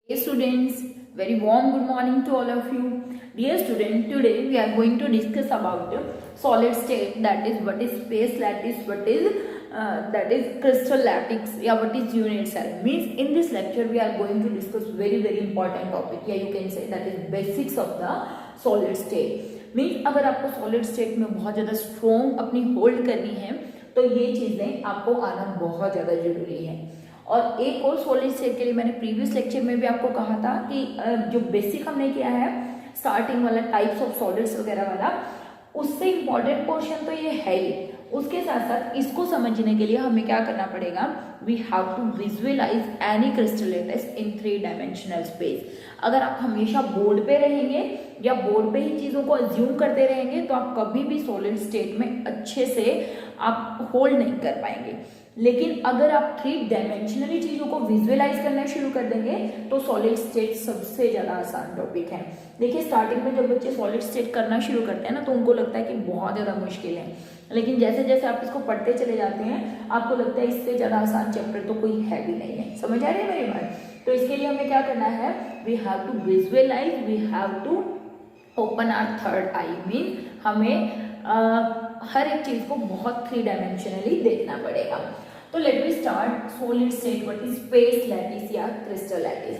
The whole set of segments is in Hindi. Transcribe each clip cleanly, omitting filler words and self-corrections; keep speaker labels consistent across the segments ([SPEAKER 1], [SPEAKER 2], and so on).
[SPEAKER 1] Dear students, very warm good morning to all of you. Dear student, today we are going to discuss about solid state, that is what is space lattice, what is that is crystal lattice, yeah, what is unit cell. Means in this lecture we are going to discuss very important topic, yeah, you can say that is basics of the solid state. Means अगर आपको सॉलिड स्टेट में बहुत ज़्यादा स्ट्रॉन्ग अपनी होल्ड करनी है तो ये चीज़ें आपको आना बहुत ज़्यादा जरूरी है। और एक और सॉलिड स्टेट के लिए मैंने प्रीवियस लेक्चर में भी आपको कहा था कि जो बेसिक हमने किया है स्टार्टिंग वाला टाइप्स ऑफ सॉलिड्स वगैरह वाला, उससे इम्पॉर्टेंट पोर्शन तो ये है ही। उसके साथ साथ इसको समझने के लिए हमें क्या करना पड़ेगा, we have to visualize any crystal lattice in 3 dimensional space. अगर आप हमेशा बोर्ड पे रहेंगे या बोर्ड पे ही चीज़ों को अज्यूम करते रहेंगे तो आप कभी भी सॉलिड स्टेट में अच्छे से आप होल्ड नहीं कर पाएंगे। लेकिन अगर आप 3 डायमेंशनली चीज़ों को विजुअलाइज करना शुरू कर देंगे तो सॉलिड स्टेट सबसे ज़्यादा आसान टॉपिक है। देखिए स्टार्टिंग में जब बच्चे सॉलिड स्टेट करना शुरू करते हैं ना तो उनको लगता है कि बहुत ज़्यादा मुश्किल है, लेकिन जैसे जैसे आप इसको पढ़ते चले जाते हैं आपको लगता है इससे ज़्यादा आसान चैप्टर तो कोई है भी नहीं है। समझ आ रही है मेरी बात? तो इसके लिए हमें क्या करना है, we have to visualize, we have to open our third eye. Mean हमें हर एक चीज़ को बहुत 3 डायमेंशनली देखना पड़ेगा। तो let me start solid state, what is space lattice या क्रिस्टल लैटिस।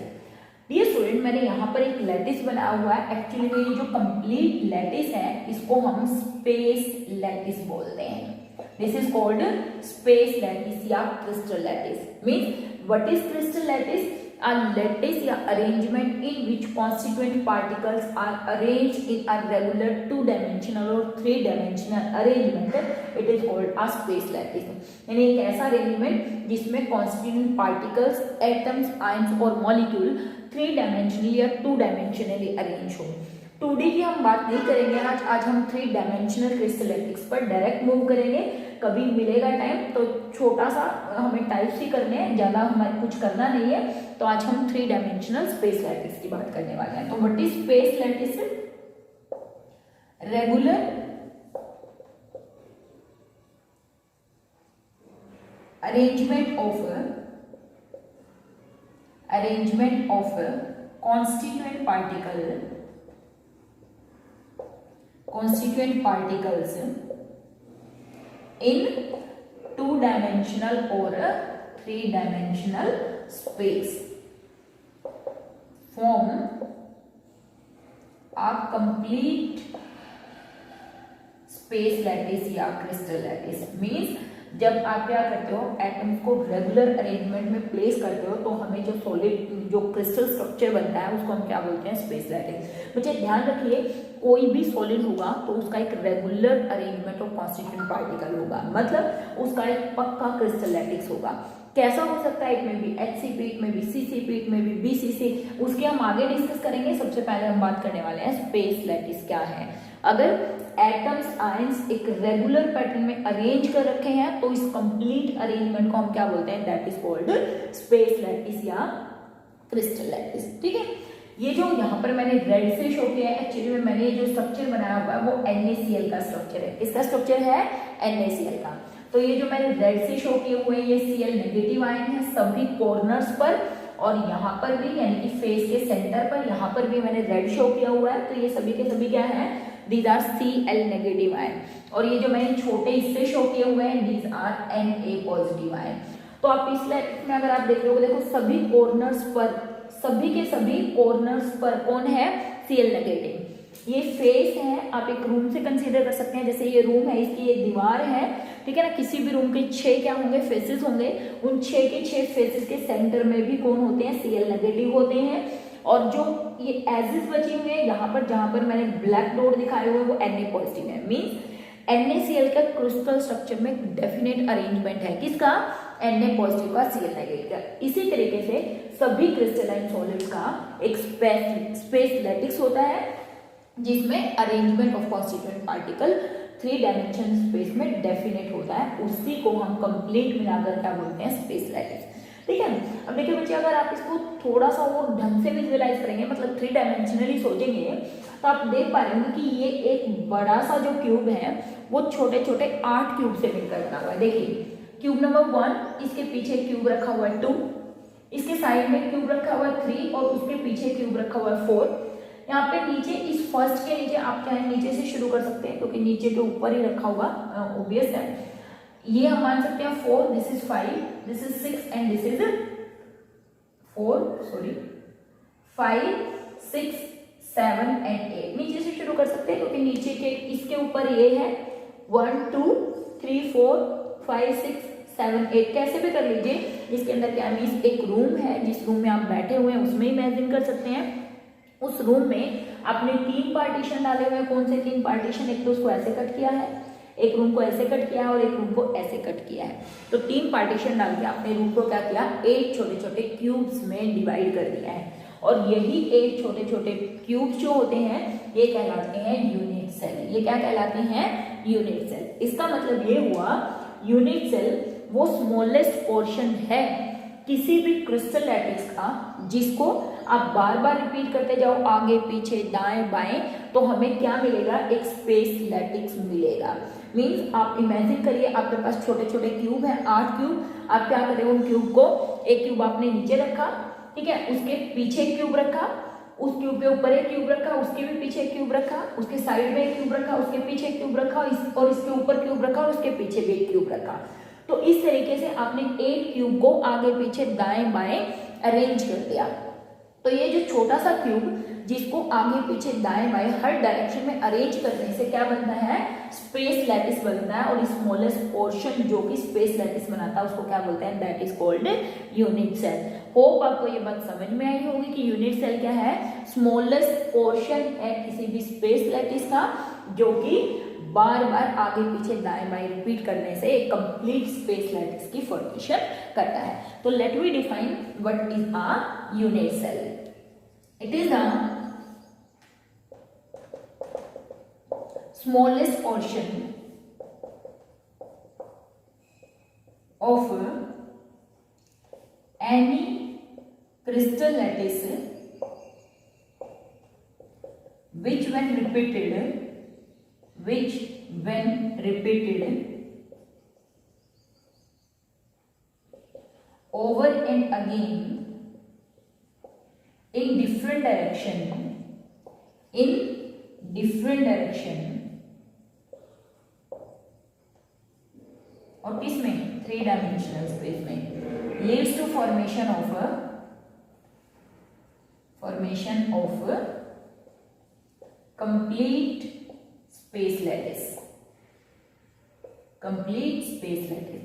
[SPEAKER 1] डियर स्टूडेंट, मैंने यहाँ पर एक लैटिस बनाया हुआ है। एक्चुअली में ये जो कंप्लीट लैटिस है इसको हम स्पेस लैटिस बोलते हैं। This is called space lattice या crystal lattice. Means what is crystal lattice? A lattice या arrangement in which constituent particles are arranged in a regular 2-dimensional or 3-dimensional arrangement, it is called a space lattice। यानी एक ऐसा arrangement जिसमें constituent particles, atoms, ions और molecule 3-dimensionally या 2-dimensionally arrange हो। 2D की हम बात नहीं करेंगे आज हम 3 डायमेंशनल क्रिस्टल लैटिस पर डायरेक्ट मूव करेंगे। कभी मिलेगा टाइम तो छोटा सा हमें टाइप्स ही करने हैं, ज़्यादा हमें कुछ करना नहीं है। तो आज हम 3 डायमेंशनल स्पेस लैटिस की बात करने वाले हैं। तो what is space lattice? Regular arrangement of constituent particles in 2-dimensional or 3-dimensional space form a complete space lattice या crystal lattice। मीन्स जब आप क्या करते हो, एटम्स को रेगुलर अरेंजमेंट में प्लेस करते हो तो हमें जो सॉलिड जो क्रिस्टल स्ट्रक्चर बनता है उसको हम क्या बोलते हैं, स्पेस लैटिस। मुझे ध्यान रखिए कोई भी सॉलिड होगा तो उसका एक regular arrangement of constituent particle होगा, मतलब उसका एक पक्का क्रिस्टल लैटिस होगा। कैसा हो सकता है? इट में भी HCP, इट में भी CCP, इट में भी BCC, उसके हम आगे डिस्कस करेंगे। सबसे पहले हम बात करने वाले हैं स्पेस लैटिस क्या है। अगर एटम्स आयंस एक रेगुलर पैटर्न में अरेंज कर रखे हैं तो इस कंप्लीट अरेंजमेंट को हम क्या बोलते हैं, that is called space lattice या क्रिस्टल लैटिस। ठीक है, ये जो यहाँ पर मैंने रेड से शो किया है, एक्चुअली में मैंने जो स्ट्रक्चर बनाया हुआ है वो NaCl का स्ट्रक्चर है। किसका स्ट्रक्चर है? NaCl का। तो ये जो मैंने रेड से शो किए हुए हैं ये Cl नेगेटिव आयन है सभी कॉर्नर्स पर, और यहाँ पर भी यानी कि फेस के सेंटर पर यहाँ पर भी मैंने रेड शो किया हुआ है। तो ये सभी के सभी क्या है, these are Cl negative ion. और ये जो मैंने छोटे इससे शो किए हुए हैं these are Na positive ion. तो आप इस लैटिस में अगर आप देख रहे हो, देखो सभी कॉर्नर्स पर, सभी के सभी कॉर्नर्स पर कौन है, Cl नेगेटिव। ये फेस है, आप एक रूम से कंसीडर कर सकते हैं। जैसे ये रूम है, इसकी एक दीवार है, ठीक है ना। किसी भी रूम के 6 क्या होंगे, फेसेस होंगे। उन 6 के 6 फेसेस के सेंटर में भी कौन होते हैं, Cl नेगेटिव होते हैं। और जो ये एजेस बची हुई है यहाँ पर, जहां पर मैंने ब्लैक डॉट दिखाए हुए वो Na पॉजिटिव है। मीन्स NaCl का क्रिस्टल स्ट्रक्चर में डेफिनेट अरेंजमेंट है। किसका? Na पॉजिटिव का, Cl नेगेटिव का। इसी तरीके से सभी क्रिस्टलाइन सॉलिड्स का एक स्पेस लैटिस होता है जिसमें arrangement of constituent particle 3 dimension space में डेफिनेट होता है। उसी को हम कंप्लीट मिलाकर क्या बोलते हैं, स्पेस लैटिस। ठीक है, अब देखिए बच्चे, अगर आप इसको थोड़ा सा और ढंग से विजुअलाइज करेंगे, मतलब 3 डायमेंशनली सोचेंगे, तो आप देख पा रहे होंगे कि ये एक बड़ा सा जो क्यूब है वो छोटे छोटे 8 क्यूब से मिलकर बना हुआ है। देखिए क्यूब नंबर 1, इसके पीछे क्यूब रखा हुआ है 2, इसके साइड में क्यूब रखा हुआ है 3 और उसके पीछे क्यूब रखा हुआ है 4। यहाँ पे नीचे इस फर्स्ट के नीचे आप क्या है नीचे से शुरू कर सकते हैं क्योंकि नीचे के ऊपर ही रखा हुआ ऑब्वियस है। ये हम मान सकते हैं 4, this is 5, this is 6 and this is 5, 6, 7 and 8। नीचे से शुरू कर सकते हैं क्योंकि नीचे के इसके ऊपर ये है 1 2 3 4 5 6 7 8। कैसे भी कर लीजिए, इसके अंदर क्या मीन्स एक रूम है, जिस रूम में आप बैठे हुए हैं उसमें इमेजिन कर सकते हैं। उस रूम में आपने 3 पार्टीशन डाले हुए हैं। कौन से 3 पार्टीशन? एक तो उसको ऐसे कट किया है, एक रूम को ऐसे कट किया है और एक रूम को ऐसे कट किया है। तो 3 पार्टीशन डाल के आपने रूम को क्या किया, 8 छोटे छोटे क्यूब्स में डिवाइड कर दिया है। और यही 8 छोटे छोटे क्यूब्स जो होते हैं ये कहलाते हैं यूनिट सेल। ये क्या कहलाते हैं? Unit cell. इसका मतलब ये हुआ यूनिट सेल वो स्मॉलेस्ट पोर्शन है किसी भी क्रिस्टल लैटिस का जिसको आप बार बार रिपीट करते जाओ आगे पीछे दाएं बाएं, तो हमें क्या मिलेगा? एक स्पेस लैटिस मिलेगा। मीन्स आप इमेजिन करिए आपके पास छोटे छोटे क्यूब हैं, 8 क्यूब। आप क्या करें, उन क्यूब को, एक क्यूब आपने नीचे रखा, ठीक है, उसके पीछे क्यूब रखा, उस क्यूब के ऊपर एक क्यूब रखा, उसके भी पीछे क्यूब रखा, उसके साइड में एक क्यूब रखा, उसके पीछे क्यूब रखा और इसके ऊपर क्यूब रखा और उसके पीछे भी एक क्यूब रखा। तो इस तरीके से आपने 8 क्यूब को आगे पीछे दाएं बाएं अरेंज कर दिया। तो ये जो छोटा सा क्यूब जिसको आगे पीछे दाएं बाएं हर डायरेक्शन में अरेंज करने से क्या बनता है? स्पेस लैटिस बनता है। और स्मॉलेस्ट पोर्शन जो कि स्पेस लैटिस बनाता है उसको क्या बोलते हैं? That is called unit cell. Hope आपको ये बात समझ में आई होगी कि यूनिट सेल क्या है? स्मॉलेस्ट पोर्शन है किसी भी स्पेस लैटिस का जो कि बार बार आगे पीछे दाएं बाएं रिपीट करने से एक कंप्लीट स्पेस लैटिस की फॉर्मेशन करता है। तो let we define what is a unit cell. It is a smallest portion of any crystal lattice which when repeated over and again in different direction और किसमें? 3 डायमेंशनल स्पेस में leads to formation of complete space lattice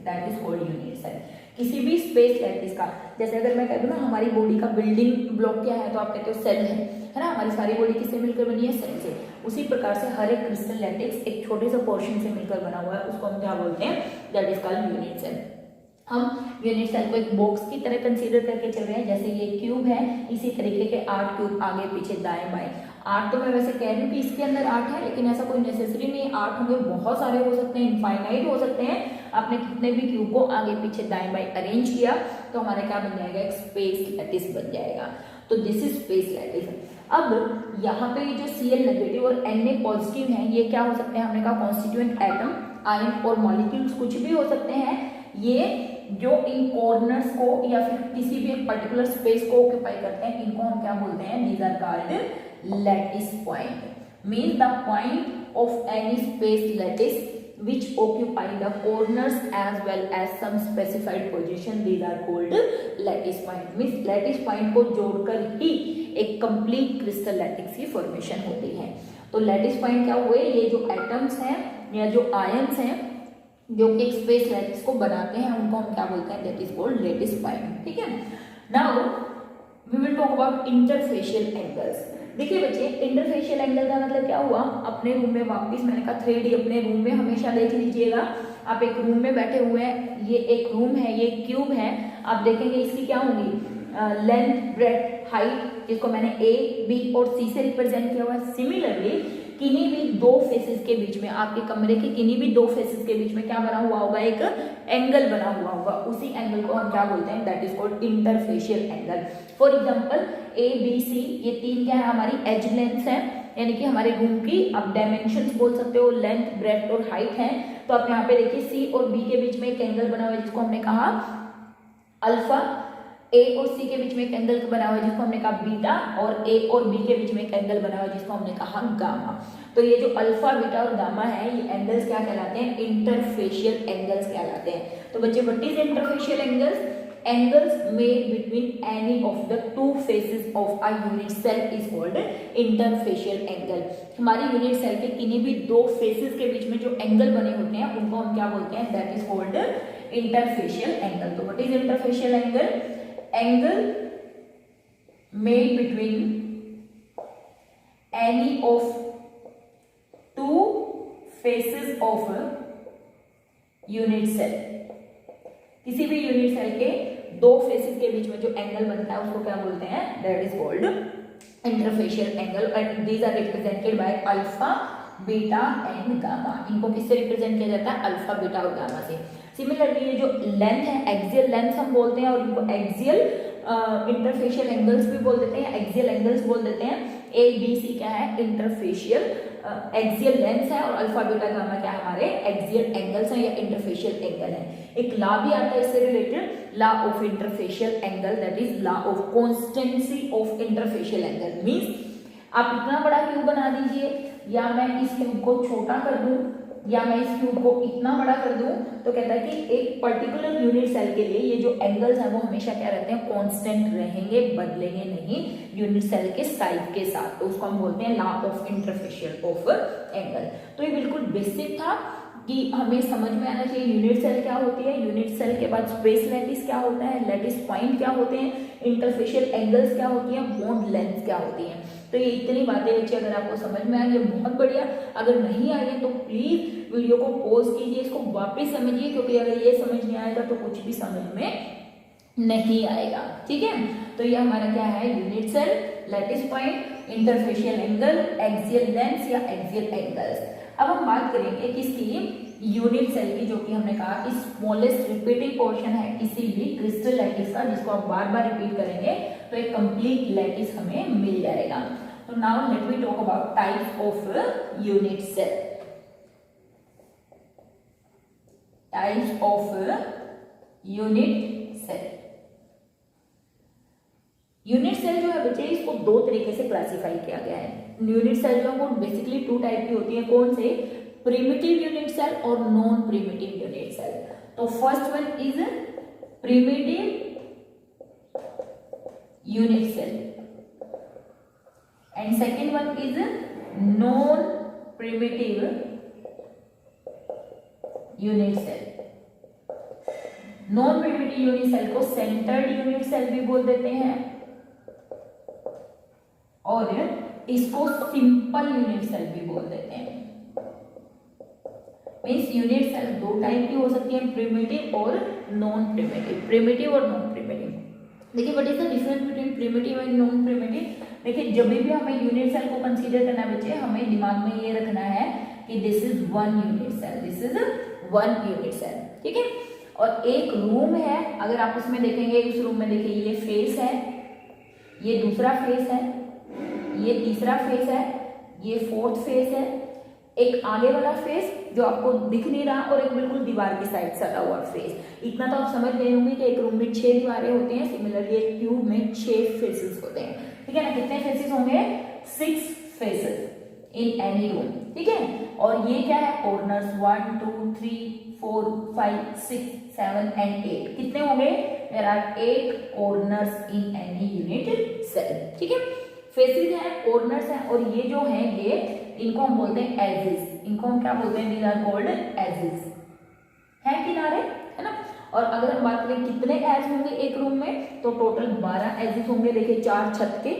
[SPEAKER 1] that is called unit cell. किसी भी स्पेस लैटिस का, जैसे अगर मैं कह दूं ना हमारी बॉडी का बिल्डिंग ब्लॉक क्या है, तो आप कहते हो सेल है ना। हमारी सारी बॉडी किससे मिलकर बनी है? सेल से। उसी प्रकार से हर एक क्रिस्टल लैटिस एक छोटे से पोर्शन से मिलकर बना हुआ है, उसको हम क्या बोलते हैं? That is called unit cell. हम यूनिट सेल को एक बॉक्स की तरह कंसीडर करके चल रहे हैं। जैसे ये क्यूब है, इसी तरीके के 8 क्यूब आगे पीछे दाएं बाएं। 8 तो मैं वैसे कह रही हूँ कि इसके अंदर 8 है, लेकिन ऐसा कोई नेसेसरी नहीं। 8 होंगे, बहुत सारे हो सकते हैं, इनफाइनाइट हो सकते हैं। आपने कितने भी क्यूब को आगे पीछे दाएं बाएं अरेंज किया तो हमारा क्या बन जाएगा? एक स्पेस लैटिस बन जाएगा। तो दिस इज स्पेस लैटिस। अब यहाँ पे ये जो Cl नेगेटिव और Na पॉजिटिव है, ये क्या हो सकते हैं? हमने कहा कॉन्स्टिट्यूएंट एटम, आयन और मॉलिक्यूल्स कुछ भी हो सकते हैं। ये जो इन कॉर्नर्स को या फिर किसी भी एक पर्टिकुलर स्पेस को ऑक्यूपाई करते हैं, इनको हम क्या बोलते हैं? These are called lattice point. Means the point of any space lattice which occupy the corners as well as some specified position, these are called lattice point. means lattice point को जोड़कर ही एक complete crystal lattice की formation होती है। तो lattice point क्या हुए? ये जो एटम्स हैं या जो आयंस हैं जो कि एक स्पेस लैटिस को बनाते हैं, उनको हम क्या बोलते हैं? That is called lattice point. ठीक है। Now we will talk about interfacial angles. देखिए बच्चे, इंटरफेशियल एंगल का मतलब क्या हुआ? अपने रूम में वापस, मैंने कहा 3D अपने रूम में हमेशा देख लीजिएगा। आप एक रूम में बैठे हुए हैं, ये एक रूम है, ये क्यूब है। आप देखेंगे इसकी क्या होंगी? लेंथ, ब्रेड्थ, हाइट, जिसको मैंने A, B और C से रिप्रेजेंट किया हुआ है। सिमिलरली किन्हीं भी 2 फेसेस के बीच में, आपके कमरे के किन्हीं भी 2 फेसेस के बीच में क्या बना हुआ होगा? एक एंगल बना हुआ होगा। उसी एंगल को हम क्या बोलते हैं? That is called interfacial angle. For example A, B, C ये 3 क्या है? हमारी एज लेंथ है, यानी कि हमारे रूम की आप डायमेंशंस बोल सकते हो, लेंथ, ब्रेड्थ और हाइट है। तो आप यहाँ पे देखिए C और B के बीच में एक एंगल बना हुआ है जिसको हमने कहा अल्फा। ए और सी के बीच में एक एंगल बना हुआ है जिसको हमने कहा बीटा, और ए और बी के बीच में एक एंगल बना हुआ है जिसको हमने कहा गामा। तो ये जो अल्फा, बीटा और गामा है, ये एंगल्स क्या कहलाते हैं? इंटरफेशियल एंगल्स कहलाते हैं। तो बच्चे, what is interfacial angles? Angles made between any of the two faces of a unit cell is called interfacial angle। हमारी यूनिट सेल के किन्हीं भी दो फेसेस के बीच में जो एंगल बने होते हैं उनको हम क्या बोलते हैं? That is called interfacial angle. तो what is interfacial angle? Angle made between any of two faces of unit cell. किसी भी यूनिट सेल के दो फेसेस के बीच में जो एंगल बनता है उसको क्या बोलते हैं? That is called interfacial angle. And these are represented by alpha, beta and gamma. इनको किससे रिप्रेजेंट किया जाता है? अल्फा, बीटा और गामा से। सिमिलरली ये जो लेंथ है, एक्सियल लेंथ हम बोलते हैं, और इनको एक्सियल इंटरफेशियल एंगल्स भी बोल देते हैं, एक्सियल एंगल्स बोल देते हैं। ए बी सी क्या है? इंटरफेशियल एक्सियल लेंथ है, और अल्फा, बीटा, गामा क्या है? हमारे एक्सियल एंगल्स हैं या इंटरफेशियल एंगल है। एक लॉ भी आता है इससे related, law of interfacial angle, that is law of constancy of interfacial angle. Means आप इतना बड़ा क्यूब बना दीजिए, या मैं इस क्यूब को छोटा कर दूं, या मैं इस क्यूब को इतना बड़ा कर दूं, तो कहता है कि एक पर्टिकुलर यूनिट सेल के लिए ये जो एंगल्स हैं वो हमेशा क्या रहते हैं? कांस्टेंट रहेंगे, बदलेंगे नहीं यूनिट सेल के साइज के साथ। तो उसको हम बोलते हैं law of interfacial of angle. तो ये बिल्कुल बेसिक था कि हमें समझ में आना चाहिए यूनिट सेल क्या होती है, यूनिट सेल के बाद स्पेस लैटिस क्या होता है, लैटिस पॉइंट क्या होते हैं, इंटरफेशियल एंगल्स क्या होती हैं, बॉन्ड लेंथ क्या होती हैं। तो ये इतनी बातें बच्चे अगर आपको समझ में आ गई बहुत बढ़िया, अगर नहीं आई है तो प्लीज वीडियो को पॉज कीजिए, इसको वापस समझिए, क्योंकि अगर ये समझ नहीं आएगा तो कुछ भी समझ में नहीं आएगा। ठीक है, तो ये हमारा क्या है? Unit cell, lattice point, interfacial angle, axial length या एक्सियल एंगल्स। अब हम बात करेंगे किसकी? यूनिट सेल की, जो कि हमने कहा कि स्मॉलेस्ट रिपीटिंग पोर्शन है किसी भी क्रिस्टल लैटिस का, जिसको आप बार बार रिपीट करेंगे तो एक कंप्लीट लैटिस हमें मिल जाएगा। तो now let me talk about types of unit cell. Types of unit cell. Unit cell जो है बच्चे, इसको दो तरीके से क्लासिफाई किया गया है। यूनिट सेल जो है वो बेसिकली टू टाइप की होती है। कौन से? प्रिमिटिव यूनिट सेल और नॉन प्रिमिटिव यूनिट सेल। तो first one is primitive unit cell and second one is non primitive unit cell. Non primitive unit cell को सेंटर्ड यूनिट सेल भी बोल देते हैं, और इसको सिंपल यूनिट सेल भी बोल देते हैं। मीन्स यूनिट सेल दो टाइप की हो सकती है, प्रिमिटिव और नॉन प्रिमिटिव। प्रिमिटिव और नॉन प्रिमिटिव। देखिए what is the difference between primitive and non primitive? देखिए जब भी हमें यूनिट सेल को कंसीडर करना है बच्चे, हमें दिमाग में ये रखना है कि this is one unit cell, this is one unit cell. ठीक है, और एक रूम है, अगर आप उसमें देखेंगे, उस रूम में देखिए ये फेस है, ये दूसरा फेस है, ये तीसरा फेस है, ये फोर्थ फेस है, एक आगे वाला फेस जो आपको दिख नहीं रहा, और एक बिल्कुल दीवार की साइड सटा हुआ फेस। इतना तो आप समझ गए होंगे कि एक रूम में 6 दीवारें होती हैं, सिमिलरली एक क्यूब में 6 फेसेस होते हैं। ठीक है ना, कितने फेसेस होंगे? 6 फेसेस इन एनी रूम। ठीक है, और ये क्या है? कॉर्नर्स 1 2 3 4 5 6 7 एंड 8 कितने होंगे? There are 8 corners in any unit cell. ठीक है, फेसेस हैं, कॉर्नर्स हैं, और ये जो है ये इनको हम बोलते हैं एजेस। इनको हम क्या बोलते हैं? These are called edges. है किनारे, है ना। और अगर हम बात करें कितने एज होंगे एक रूम में, तो टोटल 12 एजेस होंगे। देखिए 4 छत के,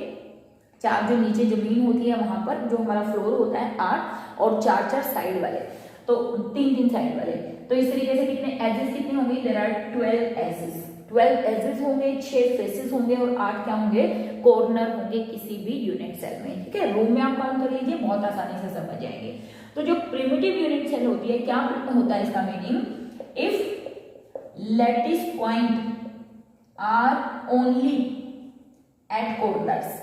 [SPEAKER 1] 4 जो नीचे जमीन होती है वहां पर जो हमारा फ्लोर होता है 8, और 4 साइड वाले, तो 3 साइड वाले। तो इस तरीके से कितने एजेस कितने होंगे? There are 12 edges. 12 एजेस होंगे, 6 फेसेस होंगे, और 8 क्या होंगे? कॉर्नर होंगे किसी भी यूनिट सेल में। ठीक है, रूम में आप काउंट कर लीजिए, बहुत आसानी से समझ जाएंगे। तो जो प्रिमिटिव यूनिट सेल होती है, क्या होता है इसका meaning? If lattice point are only at corners.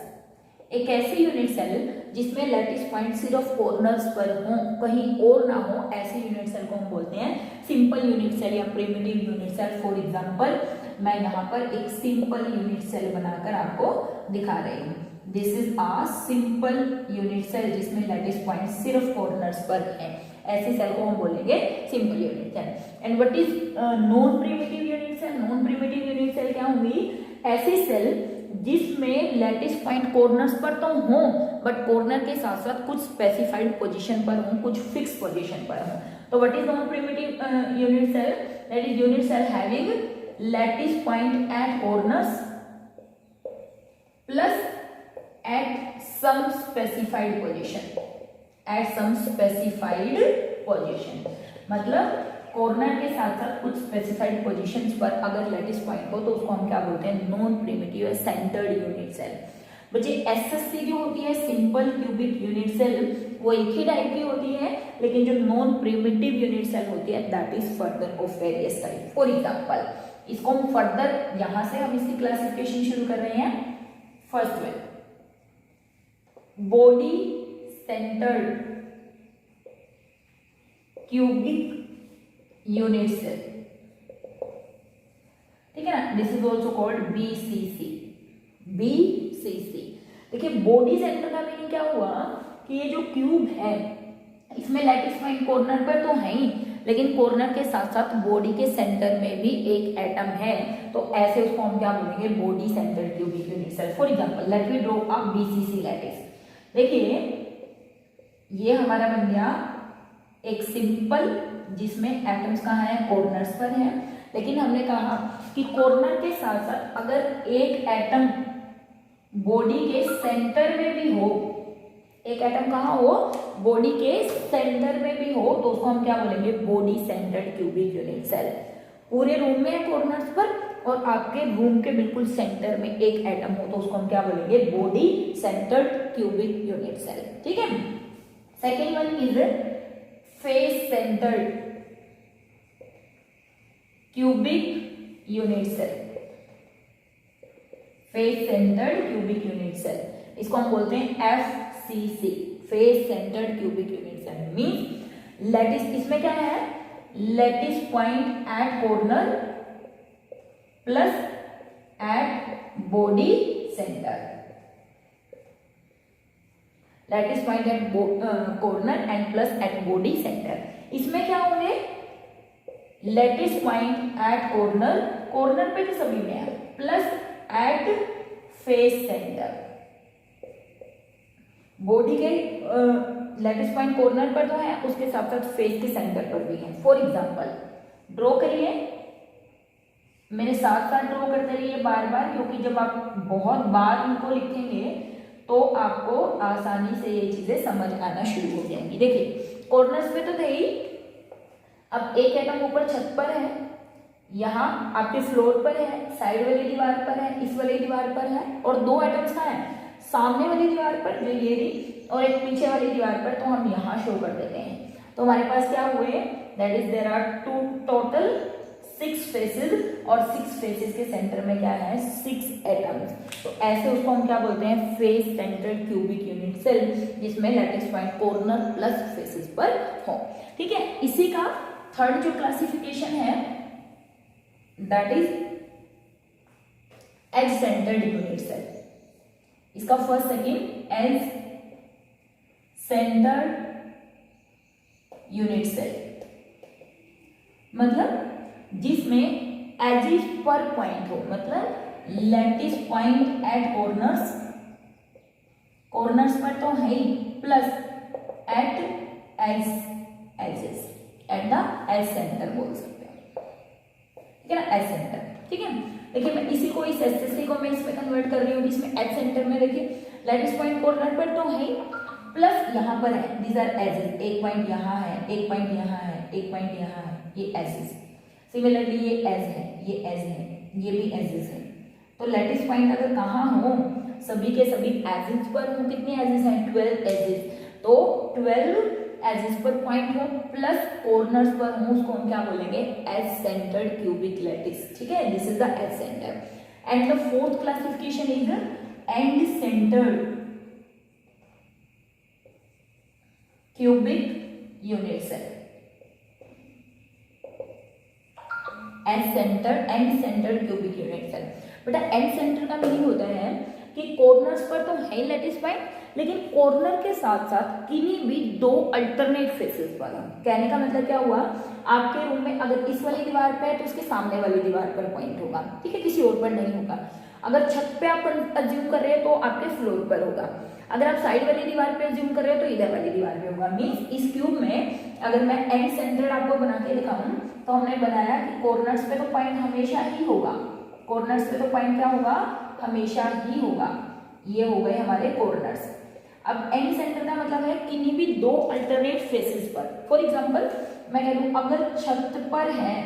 [SPEAKER 1] एक ऐसी यूनिट सेल जिसमें लैटिस पॉइंट सिर्फ कॉर्नर्स पर हो, कहीं और ना हो, ऐसे यूनिट सेल को हम बोलते हैं सिंपल यूनिट सेल या primitive unit cell. For example मैं यहाँ पर एक सिंपल यूनिट सेल बनाकर आपको दिखा रही हूँ। This is a simple unit cell जिसमें लैटिस पॉइंट सिर्फ कॉर्नर्स पर है, ऐसी सेल को हम बोलेंगे simple unit cell. And what is non primitive unit cell? Non primitive unit cell क्या होंगी? ऐसी सेल जिसमें लैटिस पॉइंट कॉर्नर्स पर तो हो बट कॉर्नर के साथ साथ कुछ स्पेसिफाइड पोजीशन पर हो, कुछ फिक्स पोजीशन पर हो। तो what is non primitive unit cell? That is unit cell having lattice point at corners plus at some specified position, at some specified position. मतलब कॉर्नर के साथ साथ कुछ स्पेसिफाइड पोजीशंस पर अगर लैटिस पॉइंट हो तो उसको हम क्या बोलते हैं? Non primitive centred unit cell. बच्चे एसएससी जो होती है सिंपल क्यूबिक यूनिट सेल, वो एक ही टाइप की होती है, लेकिन जो नॉन प्रिमिटिव यूनिट सेल होती है that is further of various type. For example इसको हम फर्दर यहां से हम इसकी क्लासिफिकेशन शुरू कर रहे हैं। First way body centred cubic unit cell, ठीक है ना? This is also called BCC. BCC देखिए बॉडी सेंटर का मीनिंग क्या हुआ कि ये जो क्यूब है इसमें लैटिस पॉइंट कॉर्नर पर तो है ही, लेकिन कॉर्नर के साथ साथ बॉडी के सेंटर में भी एक एटम है, तो ऐसे उसको हम क्या बोलेंगे? Body centred cubic unit cell. For example let we draw a BCC lattice. देखिए ये हमारा बन गया एक सिंपल जिसमें एटम्स कहाँ है? कॉर्नर्स पर है, लेकिन हमने कहा कि कॉर्नर के साथ साथ अगर एक एटम बॉडी के सेंटर में भी हो, एक एटम कहाँ हो? बॉडी के सेंटर में भी हो, तो उसको हम क्या बोलेंगे? Body centred cubic unit cell. पूरे रूम में है कॉर्नर्स पर और आपके रूम के बिल्कुल सेंटर में एक एटम हो, तो उसको हम क्या बोलेंगे? Body centred cubic unit cell. ठीक है। Second one is face centred cubic unit cell. Face centred cubic unit cell, इसको हम बोलते हैं FCC, face centred cubic unit cell. Means lattice, इसमें क्या है? Lattice point at corner plus at body centre. Lattice point at corner and plus at body centre. इसमें क्या होंगे? Lattice point at corner, corner पे तो सभी में है, प्लस एट फेस सेंटर। बॉडी के लैटिस पॉइंट कॉर्नर पर तो है, उसके साथ साथ फेस के सेंटर पर भी है। फॉर एग्जांपल ड्रॉ करिए, मेरे साथ साथ ड्रॉ करते रहिए बार बार, क्योंकि जब आप बहुत बार इनको लिखेंगे तो आपको आसानी से ये चीजें समझ आना शुरू हो जाएंगी। देखिए कॉर्नर्स पे तो थे ही, अब एक एटम ऊपर छत पर है, यहाँ आपके फ्लोर पर है, साइड वाली दीवार पर है, इस वाली दीवार पर है, और दो एटम्स कहाँ है? सामने वाली दीवार पर जो ये रही, और एक पीछे वाली दीवार पर, तो हम यहाँ शो कर देते हैं। तो हमारे पास क्या हुए? That is there are total 6 faces, और 6 फेसेस के सेंटर में क्या है? 6 एटम्स। तो ऐसे उसको हम क्या बोलते हैं? Face centred cubic unit cell, जिसमें lattice point corner plus faces पर हो। ठीक है। इसी का थर्ड जो क्लासिफिकेशन है that is edge centred unit cell. इसका first second edge centred unit cell, मतलब जिसमें एजिस पर पॉइंट हो, मतलब lattice point at corners, corners पर तो है ही, plus at edges, at the edge centre बोल सकते हैं। ठीक है ना? Edge centre. ठीक है। देखिए मैं इसी को, इस एसएससी को मैं इसमें कन्वर्ट कर रही हूँ, इसमें एज सेंटर में देखिए लैटिस पॉइंट कॉर्नर पर तो है, प्लस यहाँ पर है, दीज आर एजेस। एक पॉइंट यहाँ है, एक पॉइंट यहाँ है, एक पॉइंट यहाँ है, ये एजेस। सिमिलरली ये एज है, ये एज है, ये भी एजेस है। तो लैटिस पॉइंट अगर कहाँ हो? सभी के सभी एजेस पर हो। कितने एजेस हैं? 12 एजेस। तो 12 एजेस पर पॉइंट हो प्लस कॉर्नर्स पर हो, उसको हम क्या बोलेंगे? Edge centred cubic lattice. ठीक है। This is the edge centre. And the fourth classification is end centred cubic unit cell. End centred cubic unit cell. बेटा एंड सेंटर का मीनिंग होता है कि कॉर्नर्स पर तो है लैटिस पॉइंट, लेकिन कॉर्नर के साथ साथ किन्हीं भी दो अल्टरनेट फेसेस वाला। कहने का मतलब क्या हुआ, आपके रूम में अगर इस वाली दीवार पे है तो उसके सामने वाली दीवार पर पॉइंट होगा, ठीक है, किसी और पर नहीं होगा। अगर छत पे आप अज्यूम कर रहे हैं तो आपके फ्लोर पर होगा। अगर आप साइड वाली दीवार पे अज्यूम कर रहे हो तो इधर वाली दीवार पे होगा। मीन्स इस क्यूब में अगर मैं एंड सेंटर आपको बना के दिखाऊं तो हमने बनाया कि कॉर्नर्स पे तो पॉइंट हमेशा ही होगा, कॉर्नर्स पे तो पॉइंट क्या होगा, हमेशा ही होगा। ये हो गए हमारे कॉर्नर्स। अब एंड सेंटर का मतलब है किन्हीं भी दो अल्टरनेट फेसेस पर। फॉर एग्जांपल मैं कह दूं अगर छत पर है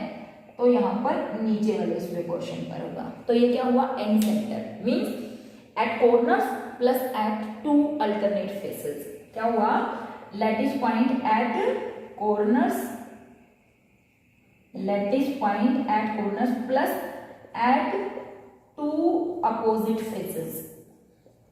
[SPEAKER 1] तो यहाँ पर नीचे वाले इस पोर्शन पर होगा, तो ये क्या हुआ, end centre. Means at corners plus at two alternate faces. क्या हुआ, lattice point at corners, lattice point at corners plus at two opposite faces,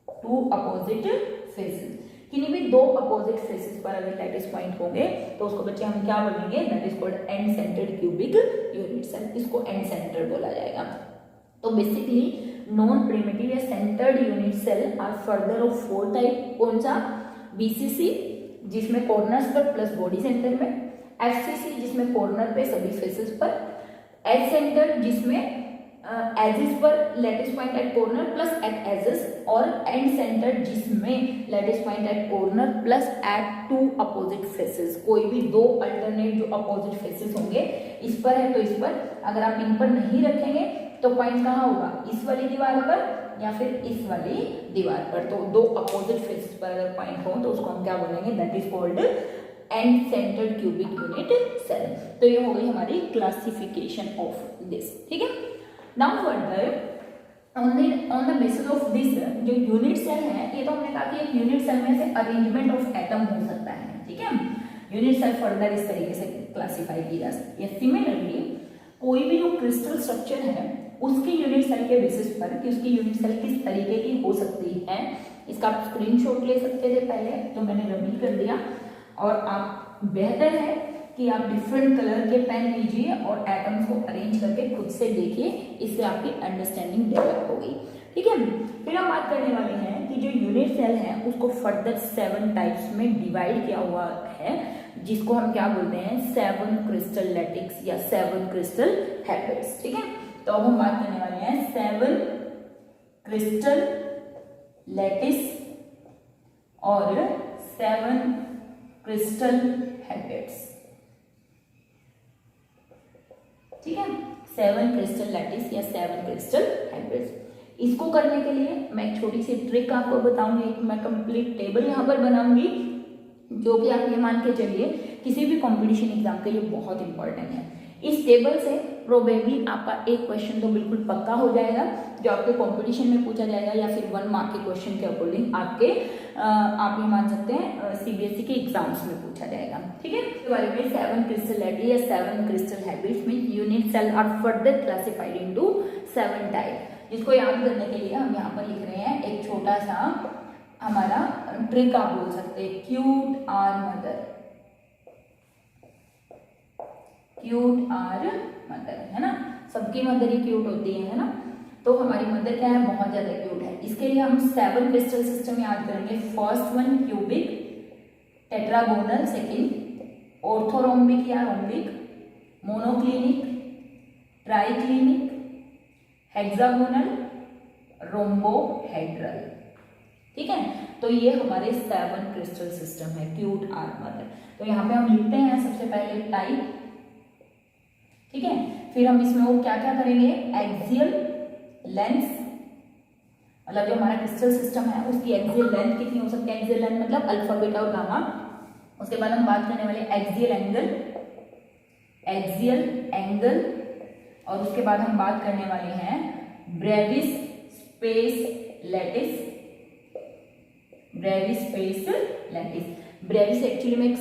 [SPEAKER 1] two opposite faces. किन्हीं भी दो अपोजिट फेसेस पर अगर लैटिस पॉइंट होंगे तो उसको बच्चे हम क्या बोलेंगे, that is called end centred cubic unit cell. इसको एंड सेंटर बोला जाएगा। तो बेसिकली नॉन प्रिमिटिव या centred unit cell are further of 4 type. कौन सा, बीसीसी जिसमें कॉर्नर्स पर प्लस बॉडी सेंटर में, एफसीसी जिसमें कॉर्नर पे सभी फेसेस पर, एज सेंटर जिसमें एजिस पर lattice point at corner plus at edges, और एंड सेंटर जिसमें lattice point at corner plus at two opposite faces. कोई भी दो अल्टरनेट जो अपोजिट फेसेस होंगे, इस पर है तो इस पर, अगर आप इन पर नहीं रखेंगे तो पॉइंट कहाँ होगा, इस वाली दीवार पर या फिर इस वाली दीवार पर। तो दो अपोजिट फेसेस पर अगर पॉइंट हो तो उसको हम क्या बोलेंगे, that is called end centred cubic unit cell. तो ये हो गई हमारी क्लासिफिकेशन ऑफ दिस, ठीक है। Now further on the basis of this जो यूनिट सेल है, ये तो हमने कहा कि एक यूनिट सेल में से अरेंजमेंट ऑफ एटम हो सकता है, ठीक है। यूनिट सेल फर्दर इस तरीके से क्लासिफाई की जा सकती है। सिमिलरली कोई भी जो क्रिस्टल स्ट्रक्चर है उसकी यूनिट सेल के बेसिस पर कि उसकी यूनिट सेल किस तरीके की हो सकती है, इसका आप स्क्रीनशॉट ले सकते थे पहले, तो मैंने रिवील कर दिया। और आप बेहतर है कि आप डिफरेंट कलर के पेन लीजिए और एटम्स को अरेंज करके खुद से देखिए, इससे आपकी अंडरस्टैंडिंग डेवलप होगी, ठीक है। फिर हम बात करने वाले हैं कि जो यूनिट सेल है उसको फर्दर 7 टाइप्स में डिवाइड किया हुआ है, जिसको हम क्या बोलते हैं, 7 क्रिस्टल लैटिक्स या 7 क्रिस्टल हैबिट्स, ठीक है। तो अब हम बात करने वाले हैं 7 क्रिस्टल लैटिस और 7 क्रिस्टल हैबिट्स, ठीक है। 7 क्रिस्टल लैटिस या 7 क्रिस्टल हैबिट्स। इसको करने के लिए मैं एक छोटी सी ट्रिक आपको बताऊंगी। मैं कंप्लीट टेबल यहाँ पर बनाऊंगी जो कि आप ये मान के चलिए किसी भी कंपटीशन एग्जाम के लिए बहुत इंपॉर्टेंट है। इस टेबल से प्रोबेबली आपका एक क्वेश्चन तो बिल्कुल पक्का हो जाएगा जो आपके कंपटीशन में पूछा जाएगा या फिर 1 मार्क के क्वेश्चन के अकॉर्डिंग आपके आप ये मान सकते हैं सीबीएसई के एग्जाम्स में पूछा जाएगा, ठीक है। इसके बारे में 7 क्रिस्टल लैटिस या 7 क्रिस्टल हैबिट्स में unit cell are further classified into 7 type. जिसको याद करने के लिए हम यहाँ पर लिख रहे हैं एक छोटा सा हमारा ट्रिक आप बोल सकते हैं, cute are mother, cute are mother, है ना। सबकी मदर ही क्यूट होती है ना। तो हमारी मदर क्या है, बहुत ज्यादा क्यूट है। इसके लिए हम 7 क्रिस्टल सिस्टम याद करेंगे। First one cubic, tetragonal, second orthorhombic या rhombic, monoclinic, triclinic, hexagonal, rhombohedral, ठीक है। तो ये हमारे 7 क्रिस्टल सिस्टम है, क्यूट आर मदर। तो यहाँ पे हम लिखते हैं सबसे पहले टाइप, ठीक है। फिर हम इसमें और क्या क्या करेंगे, एक्सियल लेंथ, मतलब जो हमारा क्रिस्टल सिस्टम है उसकी एक्सियल लेंथ कितनी हो सकती है, एक्सियल लेंथ मतलब अल्फा बीटा और गामा। उसके बाद हम बात करने वाले एक्सियल एंगल, एक्सियल एंगल, और उसके बाद हम बात करने वाले हैं Brevis space lattice, Brevis space lattice. Brevis actually में एक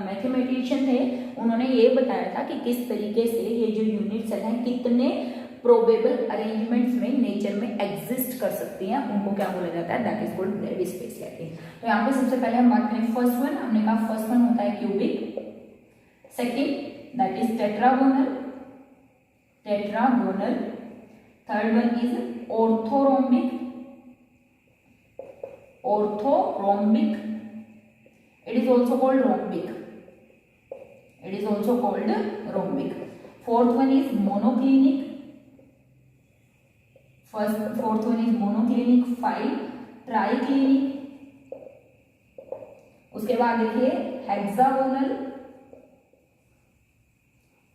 [SPEAKER 1] मैथमेटिशियन थे, उन्होंने ये बताया था कि किस तरीके से ये जो यूनिट सेल हैं कितने प्रोबेबल अरेंजमेंट्स में नेचर में एग्जिस्ट कर सकती हैं, उनको क्या बोला जाता है, that is called Brevis space lattice. तो यहाँ पे सबसे पहले हम बात करें फर्स्ट वन, हमने कहा फर्स्ट वन होता है cubic, second that is tetragonal, tetragonal. Third one is orthorhombic. Orthorhombic. It is also called rhombic. It is also called rhombic. Fourth one is monoclinic. Fourth one is monoclinic. 5 triclinic. उसके बाद देखिए hexagonal.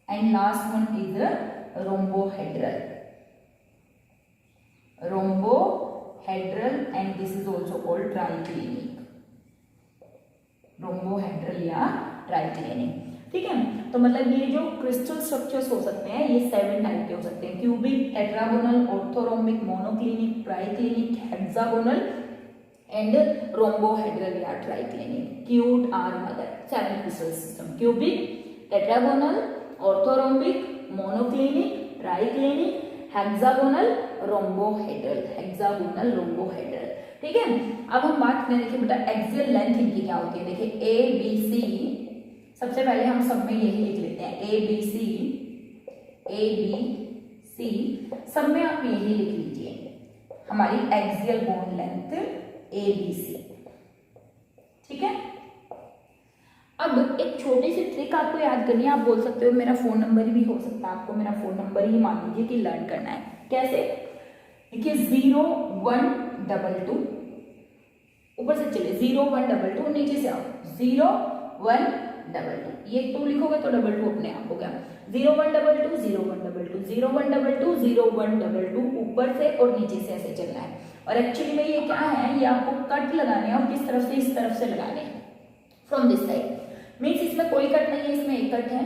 [SPEAKER 1] And last one is rhombohedral. Rhombohedral and this is also called triclinic. Rhombohedral या triclinic. ठीक है, तो मतलब ये जो क्रिस्टल स्ट्रक्चर्स हो सकते हैं ये 7 टाइप के हो सकते हैं. Cubic, tetragonal, orthorhombic, monoclinic, triclinic, hexagonal and rhombohedral या triclinic. Cute are mother 7 crystal system. Cubic, tetragonal, orthorhombic, monoclinic, triclinic, hexagonal, rhombohedral. Hexagonal, rhombohedral. ठीक है, अब हम बात करें देखिए बेटा एक्सियल लेंथ इनकी क्या होती है. देखिए ए बी सी, सबसे पहले हम सब में यही लिख लेते हैं ए बी सी. सब में आप यही लिख लीजिए हमारी axial bone length A B C. ठीक है, अब एक छोटी सी ट्रिक आपको याद करनी है. आप बोल सकते हो मेरा फोन नंबर भी हो सकता है, आपको मेरा फोन नंबर ही मान लीजिए कि लर्न करना है. कैसे? देखिए 0122 ऊपर से चले 0122 नीचे से आओ 0122. ये 2 लिखोगे तो 22 अपने आप हो गया. 0122 0122 0122 0122 ऊपर से और नीचे से ऐसे चलना है. और एक्चुअली में ये क्या है, ये आपको कट लगाने हैं और किस तरफ से, इस तरफ से लगाने हैं फ्रॉम दिस साइड. मीन्स इसमें कोई कट नहीं है, इसमें एक कट है,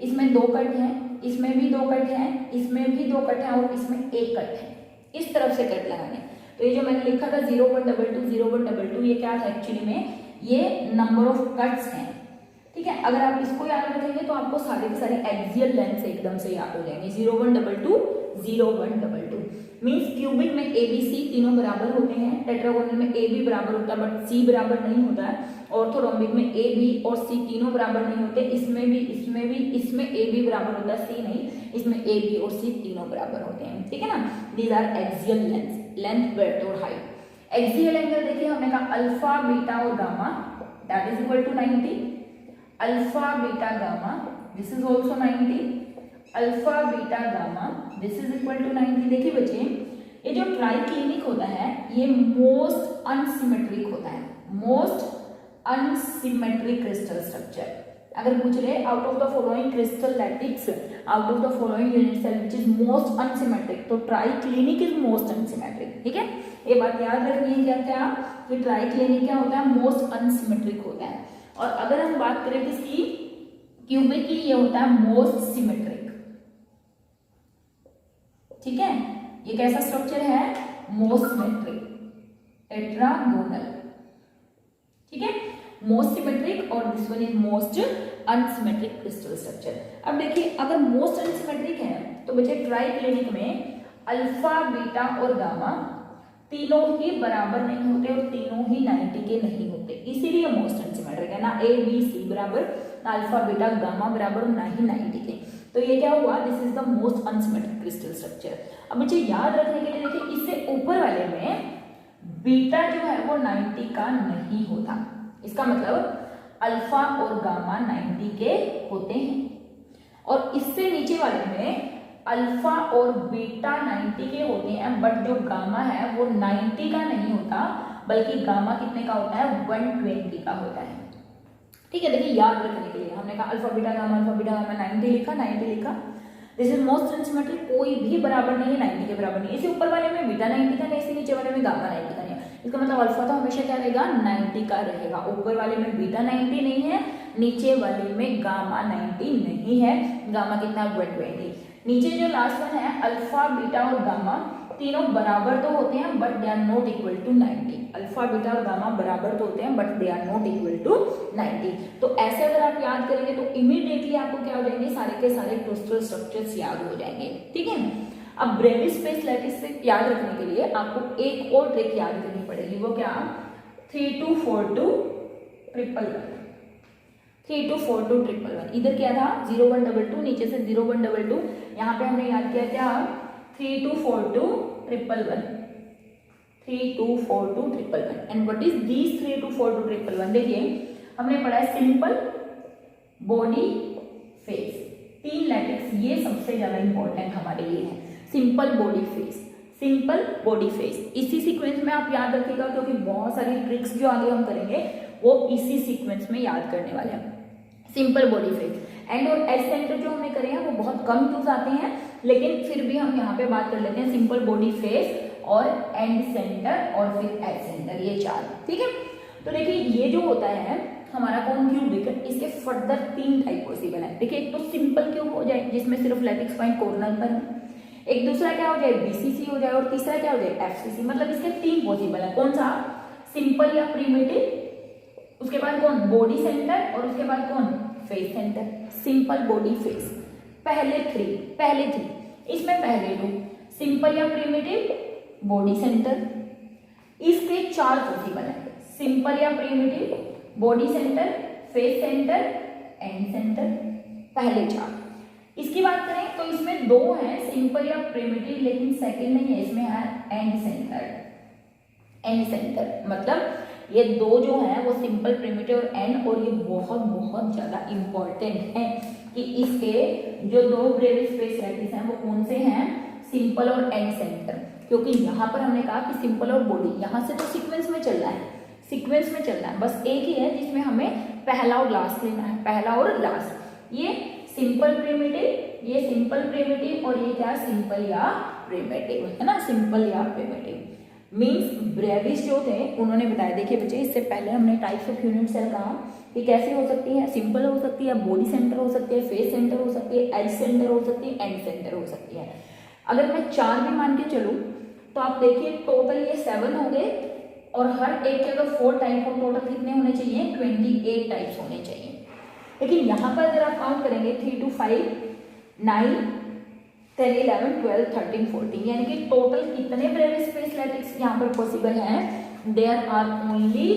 [SPEAKER 1] इसमें 2 कट है, इसमें भी 2 कट है, इसमें भी 2 कट है और इसमें एक कट है. इस तरफ से कट लगाने. तो ये जो मैंने लिखा था 0122 0122 ये क्या था एक्चुअली में, ये नंबर ऑफ कट्स हैं. ठीक है, अगर आप इसको याद रखेंगे तो आपको सारे के सारे एक्सियल लेंथ एकदम से याद हो जाएंगे. 0122 0122 मीन्स क्यूबिक में ए बी सी तीनों बराबर होते हैं. टेट्रागोनल में ए बी बराबर होता है बट सी बराबर नहीं होता है. ऑर्थोरोम्बिक में ए बी और सी तीनों बराबर नहीं होते. इसमें भी इसमें ए बी बराबर होता है, सी नहीं. इसमें ए बी और सी तीनों बराबर होते हैं. ठीक है ना, these are axial length, breadth और हाइट. एक्सियल एंगल देखिए हमने कहा अल्फा, बीटा और gamma that is equal to 90. Alpha, beta, gamma this is also 90. Alpha, beta, gamma this is equal to 90. देखिए बच्चे ये जो ट्राइक्लिनिक होता है ये मोस्ट अनसिमेट्रिक होता है. Most unsymmetric crystal structure. अगर पूछ रहे out of the following crystal lattices, out of the following unit cell which is most unsymmetric, तो ट्राइक्लिनिक इज मोस्ट अनसिमेट्रिक. ठीक है, ये बात याद रखनी है क्या कि ट्राइक्लिनिक क्या होता है, मोस्ट अनसिमेट्रिक होता है. और अगर हम बात करें किसकी, क्यूबिक की, ये होता है मोस्ट सिमेट्रिक. ठीक है, ये कैसा स्ट्रक्चर है, मोस्ट सिमेट्रिक, टेट्रागोनल. ठीक है, मोस्ट सिमेट्रिक और this one is most unsymmetric crystal structure. अब देखिए अगर मोस्ट अनसिमेट्रिक है तो बच्चे ट्राइक्लिनिक में अल्फा, बीटा और गामा तीनों ही बराबर नहीं होते और तीनों ही 90 के नहीं होते, इसीलिए मोस्ट अनसिमेट्रिक है. ना ए बी सी बराबर, ना अल्फा, बीटा, गामा बराबर, ना ही 90 के. तो ये क्या हुआ, this is the most unsymmetric crystal structure. अब मुझे याद रखने के लिए देखिए इससे ऊपर वाले में बीटा जो है वो 90 का नहीं होता. इसका मतलब अल्फा और गामा 90 के होते हैं. और इससे नीचे वाले में अल्फा और बीटा 90 के होते हैं बट जो गामा है वो 90 का नहीं होता बल्कि गामा कितने का होता है, 120 का होता है. ठीक है, देखिए याद रखने के लिए हमने कहा अल्फा बीटा गामा 90 लिखा. दिस इज मोस्ट अनसिमेट्रिक, कोई भी बराबर नहीं है 90 के बराबर नहीं. इसे ऊपर वाले में बीटा 90 का नहीं, इसे नीचे वाले में गामा 90 का नहीं. इसका मतलब अल्फा तो हमेशा क्या रहेगा, 90 का रहेगा. ऊपर वाले में बीटा 90 नहीं है, नीचे वाले में गामा 90 नहीं है. गामा कितना, 120. नीचे जो लास्ट वन है अल्फा, बीटा और गामा तीनों बराबर तो होते हैं but they are not equal to 90. Alpha, beta और गामा बराबर तो होते हैं but they are not equal to 90. तो ऐसे अगर आप याद करेंगे तो इमीडिएटली आपको क्या हो जाएंगे, सारे के सारे क्रिस्टल स्ट्रक्चर्स याद हो जाएंगे. ठीक है, अब ब्रेविस स्पेस लैटिस से याद रखने के लिए आपको एक और ट्रिक याद करनी पड़ेगी. वो क्या, 3242 111. 3242111, इधर क्या था 0122, नीचे से 0122, यहाँ पे हमने याद किया क्या 324211, 324211, एंड व्हाट इज दीज 324211? देखिए हमने पढ़ा है सिंपल, बॉडी, फेस, 3 लैटिक्स, ये सबसे ज्यादा इंपॉर्टेंट हमारे लिए है, simple, body, face, simple, body, face. इसी सीक्वेंस में आप याद रखिएगा, क्योंकि बहुत सारी ट्रिक्स जो आगे हम करेंगे वो इसी सीक्वेंस में याद करने वाले हैं। सिंपल, बॉडी, फेस, एंड और एज सेंटर जो हमने करे हैं वो बहुत कम यूज आते हैं, लेकिन फिर भी हम यहाँ पे बात कर लेते हैं सिंपल, बॉडी, फेस और एंड सेंटर और फिर एज सेंटर, ये 4, ठीक है। तो देखिए ये जो होता है हमारा कौन क्यूबिक, इसके फर्दर 3 टाइप पॉसिबल है। देखिए एक तो सिंपल क्यूब हो जाए जिसमें सिर्फ लैटिक्स पॉइंट कॉर्नर पर है, एक दूसरा क्या हो जाए बीसीसी हो जाए, और तीसरा क्या हो जाए एफसीसी। मतलब इसके 3 पॉसिबल है, कौन सा, सिंपल या प्रिमिटिव, उसके बाद कौन बॉडी सेंटर, और उसके बाद कौन face centre. Simple, body, face, पहले 3, इसमें पहले 2 सिंपल या प्रिमिटिव, बॉडी सेंटर, इसके 4 पॉसिबल है, सिंपल या primitive, body centre, face centre, and centre, पहले 4। इसकी बात करें तो इसमें 2 है सिंपल या प्रिमिटिव, लेकिन सेकंड नहीं है, इसमें है एंड सेंटर। एंड सेंटर मतलब ये 2 जो है वो सिंपल, प्रिमिटिव और एंड, और ये बहुत बहुत ज्यादा इंपॉर्टेंट है कि इसके जो 2 ब्रेवियस स्पेस लैटिस हैं वो कौन से हैं, सिंपल और एंड सेंटर। क्योंकि यहाँ पर हमने कहा कि सिंपल और बॉडी, यहाँ से तो सीक्वेंस में चल रहा है, सीक्वेंस में चल रहा है, बस एक ही है जिसमें हमें पहला और लास्ट लेना है, पहला और लास्ट। ये सिंपल प्रिमिटिव, ये सिंपल प्रिमिटिव, और ये क्या सिंपल या प्रिमिटिव, है ना, सिंपल या प्रिमिटिव। मीन्स ब्रेविस जो थे उन्होंने बताया, देखिए बच्चे इससे पहले हमने टाइप्स ऑफ यूनिट सेल कहा कि कैसे हो सकती है, सिंपल हो सकती है, बॉडी सेंटर हो सकती है, फेस सेंटर हो सकती है, एज सेंटर हो सकती है, एंड सेंटर हो सकती है। अगर मैं 4 भी मान के चलूं तो आप देखिए टोटल ये 7 हो गए, और हर एक के अगर 4 टाइप हो, टोटल कितने होने चाहिए, 28 टाइप्स होने चाहिए। लेकिन यहाँ पर अगर आप काउंट करेंगे 3 to 5, 9, 10, 11, 12, 13, 14, यानी कि टोटल कितने ब्रेवियस स्पेस लैटिक्स यहाँ पर पॉसिबल हैं, there are only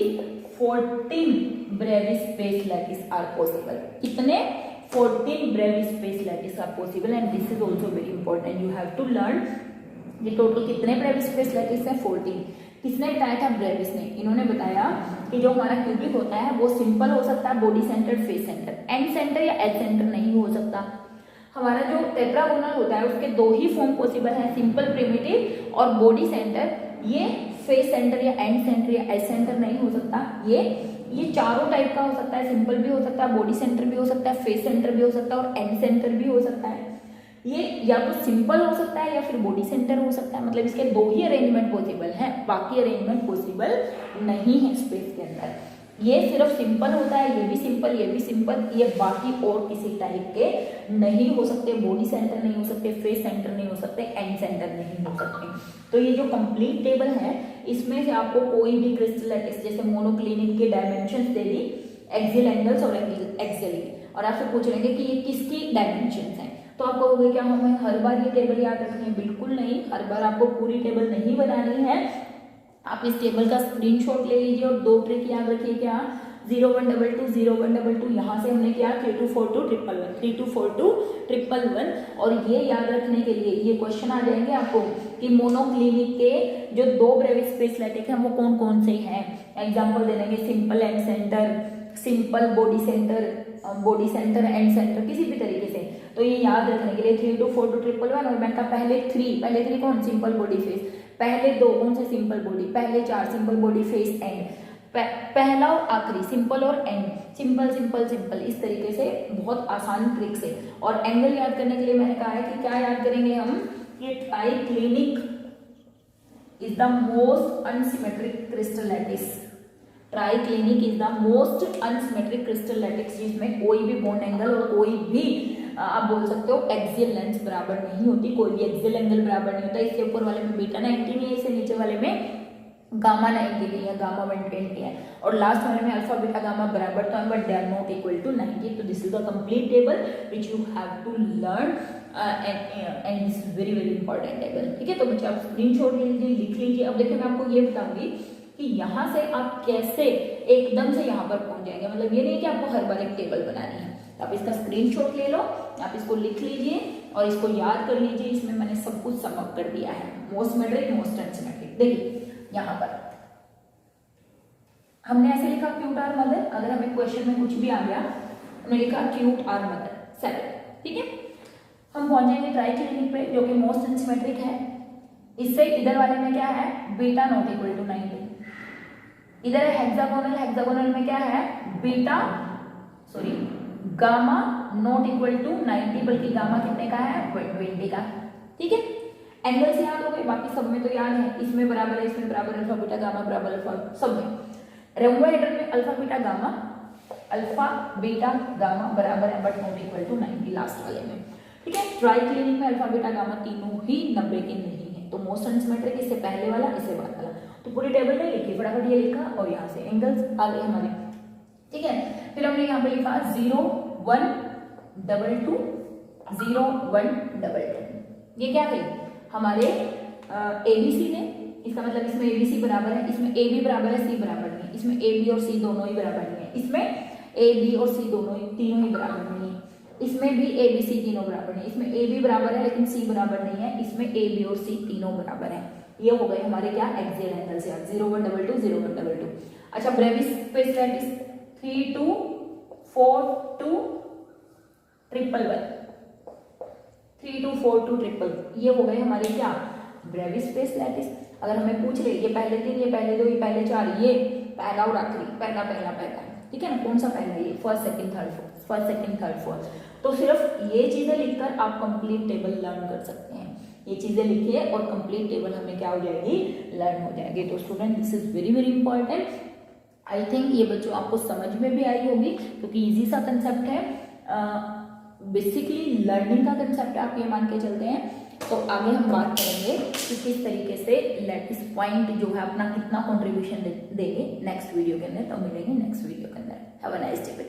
[SPEAKER 1] 14 Bravais space lattice are possible. कितने, 14 Bravais space lattice are possible, and this is also very important, you have to learn ये टोटल कितने ब्रेवियस स्पेस लैटिस है, 14। किसने बताया था, ब्रेविस ने। इन्होंने बताया कि जो हमारा क्यूबिक होता है वो सिंपल हो सकता है, body centre, face centre, and centre या एज सेंटर नहीं हो सकता। हमारा जो टेट्रागोनल होता है उसके 2 ही फॉर्म पॉसिबल है, सिंपल, प्रिमिटिव और बॉडी सेंटर। ये फेस सेंटर या एंड सेंटर या एज सेंटर नहीं हो सकता। ये चारों टाइप का हो सकता है, सिंपल भी हो सकता है, बॉडी सेंटर भी हो सकता है, फेस सेंटर भी हो सकता है और एंड सेंटर भी हो सकता है। ये या तो सिंपल हो सकता है या फिर बॉडी सेंटर हो सकता है, मतलब इसके 2 ही अरेंजमेंट पॉसिबल हैं, बाकी अरेंजमेंट पॉसिबल नहीं है स्पेस के अंदर। ये सिर्फ सिंपल होता है, ये भी सिंपल, ये भी सिंपल, ये बाकी और किसी टाइप के नहीं हो सकते, बॉडी सेंटर नहीं हो सकते, फेस सेंटर नहीं हो सकते, एंड सेंटर नहीं हो सकते। तो ये जो कंप्लीट टेबल है इसमें से आपको कोई भी क्रिस्टल लैटिस जैसे मोनोक्लिनिक के डायमेंशंस दे दी, एक्सियल एंगल्स और एक्सियल, और आपसे पूछ लेंगे कि ये किसकी डायमेंशंस हैं, तो आप कहोगे क्या हमें हर बार ये टेबल याद रखनी है? बिल्कुल नहीं, हर बार आपको पूरी टेबल नहीं बनानी है। आप इस टेबल का स्क्रीनशॉट ले लीजिए और 2 ट्रिक याद रखिए, क्या 0122 0122, यहाँ से हमने किया 3242 111 3242 111, और ये याद रखने के लिए ये क्वेश्चन आ जाएंगे आपको कि मोनोक्लिनिक के जो 2 ब्रेविस स्पेस लैटिस हैं वो कौन कौन से हैं। एग्जाम्पल दे देंगे, simple and centre, simple body centre, body centre and centre, किसी भी तरीके से। तो ये याद रखने के लिए 3242 111, और मैंने कहा पहले 3 कौन, सिंपल बॉडी फेस, पहले 2 कौन से, सिंपल बॉडी, पहले 4 सिंपल बॉडी फेस एंड, पहला और आखिरी सिंपल और एंड, सिंपल सिंपल सिंपल, इस तरीके से बहुत आसान ट्रिक से। और एंगल याद करने के लिए मैंने कहा है कि क्या याद करेंगे हम, कि triclinic is the most unsymmetric crystal lattice, triclinic is the most unsymmetric crystal lattice, जिसमें कोई भी बॉन्ड एंगल और कोई भी आप बोल सकते हो एक्सियल लेंथ बराबर नहीं होती, कोई भी एक्सियल एंगल बराबर नहीं होता। इसके ऊपर वाले में बीटा 90 है, इससे नीचे वाले में गामा 90 है, गामा 120 है, और लास्ट वाले में अल्फा बीटा गामा बराबर तो है, but they are not equal to 90। तो this is the complete table which you have to learn and this is very very important table. ठीक है, तो बच्चे आप स्क्रीनशॉट ले लीजिए, लिख लीजिए। अब देखिए मैं आपको ये बताऊंगी कि यहाँ से आप कैसे एकदम से यहाँ पर पहुंच जाएंगे। मतलब ये नहीं कि आपको हर बार एक टेबल बनानी है। आप इसका स्क्रीनशॉट ले लो, आप इसको लिख लीजिए और इसको याद कर लीजिए। इसमें मैंने सब कुछ सम अप कर दिया है, मोस्ट मेट्रिक, मोस्ट अनसिमेट्रिक। देखिए यहाँ पर हमने ऐसे लिखा क्यूट आर मदर, अगर हमें क्वेश्चन में कुछ भी आ गया, हमने लिखा क्यूट आर मदर 7, ठीक है। हम पहुंचेंगे ट्राइक्लिनिक पे जो कि मोस्ट अनसिमेट्रिक है। इससे इधर वाले में क्या है, बीटा नॉट इक्वल टू 90। इधर हेक्सागोनल, हेक्सागोनल में क्या है, beta sorry gamma not equal to 90, बल्कि गामा कितने का है, 20 का, ठीक है। एंगल्स याद हो गए, बाकी सब में तो याद है, इसमें बराबर है, इसमें बराबर, अल्फा बीटा गामा बराबर अल्फा, सब में। रोम्बोहेड्रन में अल्फा बीटा गामा बराबर है but not equal to 90 last वाले में, ठीक है। ट्राइक्लिनिक में अल्फा बीटा गामा तीनों ही 90 के नहीं है। तो मोस्ट अनसिमेट्रिक इससे पहले वाला, इससे बाद वाला। तो पूरी टेबल में लिखी, फटाफट ये लिखा और यहाँ से एंगल्स आ गए हमारे, ठीक है। फिर हमने यहाँ पे लिखा 0 1 2 2 0 1 2 2। ये क्या थे हमारे एबीसी ने, इसका मतलब इसमें एबीसी बराबर है, इसमें ए बी बराबर है, सी बराबर नहीं है, इसमें ए बी और सी दोनों ही बराबर नहीं है, इसमें ए बी और सी दोनों ही तीनों ही बराबर नहीं है, इसमें भी ए बी सी तीनों बराबर नहीं, इसमें ए बी बराबर है लेकिन सी बराबर नहीं है, इसमें ए बी और सी तीनों बराबर है। ये हो गए हमारे क्या, एक्सियल एंगल्स यार, 0 1 2 2 0 1 2 2। अच्छा, ब्रेविस स्पेस लैटिस 3 2 4 2 1 1 3 2 4 2 1 1। ये हो गए हमारे क्या, ब्रेविस स्पेस लैटिस। अगर हमें पूछ ले ये पहले 3, ये पहले 2, ये पहले 4, ये पहला और आखिरी, पहला पहला पहला, ठीक है ना, कौन सा पहला, ये first second third fourth, first second third fourth. तो सिर्फ ये चीजें लिखकर आप कंप्लीट टेबल लर्न कर सकते हैं। ये चीजें लिखिए और कंप्लीट टेबल हमें क्या हो जाएगी, लर्न हो जाएगी। तो student this is very very important. I think ये बच्चों आपको समझ में भी आई होगी क्योंकि इजी सा कंसेप्ट है, बेसिकली लर्निंग का कंसेप्ट आप ये मान के चलते हैं। तो आगे हम बात करेंगे कि किस तरीके से लैटिस पॉइंट जो है अपना कितना कंट्रीब्यूशन देंगे नेक्स्ट वीडियो के अंदर। तो मिलेंगे नेक्स्ट वीडियो के अंदर। हैव अ नाइस डे बच्चों।